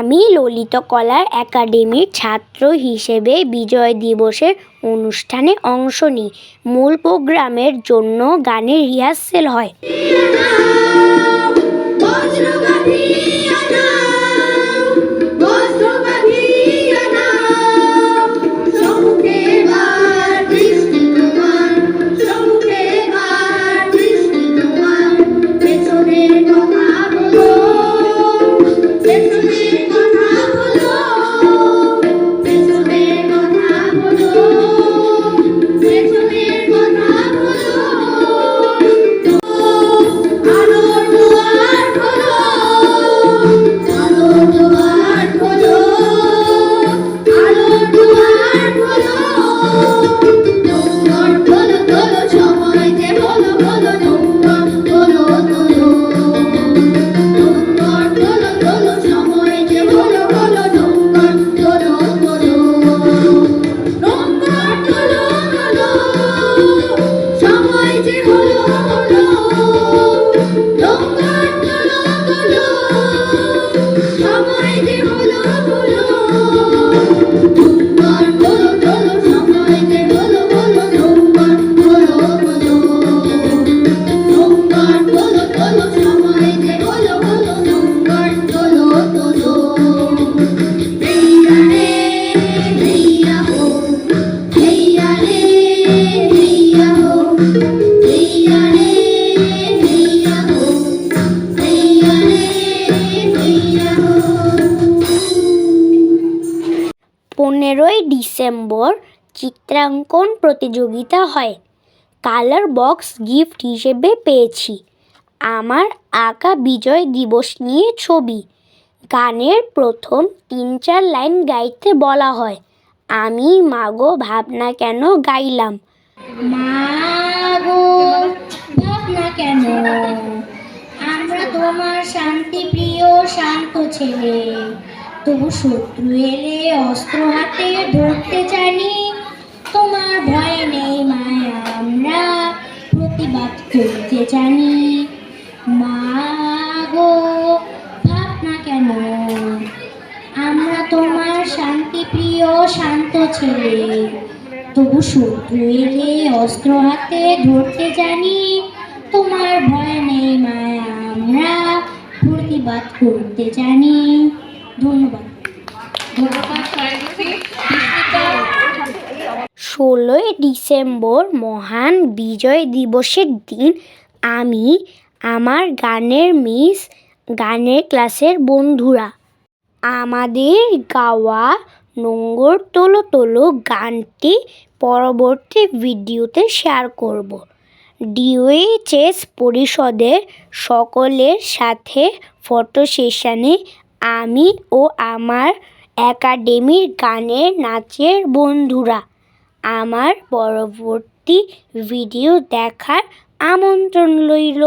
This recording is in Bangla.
আমি ললিতকলা একাডেমির ছাত্র হিসেবে বিজয় দিবসের অনুষ্ঠানে অংশ নিই। মূল প্রোগ্রামের জন্য গানের রিহার্সেল হয়। ডিসেম্বর চিত্রাঙ্কন প্রতিযোগিতা হয়। কালার বক্স গিফট হিসেবে পেয়েছি। আমার আঁকা বিজয় দিবস নিয়ে ছবি। গানের প্রথম ৩-৪ লাইন গাইতে বলা হয়। আমি মাগো ভাবনা কেন গাইলাম। মাগো ভাবনা কেন, আমরা তোমার শান্তি প্রিয় শান্ত ছেলে, তবু শত্রু এলে অস্ত্র হাতে ধরতে জানি, তোমার ভয় নেই মায়া, আমরা প্রতিবাদ করতে জানি। মাগো ভাবনা কেন, আমরা তোমার শান্তি প্রিয় শান্ত ছেলে, তবু শত্রু এলে অস্ত্র হাতে ধরতে জানি, তোমার ভয় নেই মায়া, আমরা প্রতিবাদ করতে জানি। ধন্যবাদ। 16ই ডিসেম্বর মহান বিজয় দিবসের দিন আমি, আমার গানের ক্লাসের বন্ধুরা আমাদের গাওয়া নোঙর তোলো তোলো গানটি পরবর্তী ভিডিওতে শেয়ার করব। ডিওএইচএস পরিষদের সকলের সাথে ফটো সেশনে আমি ও আমার একাডেমির গানের নাচের বন্ধুরা। আমার পরবর্তী ভিডিও দেখার আমন্ত্রণ রইল।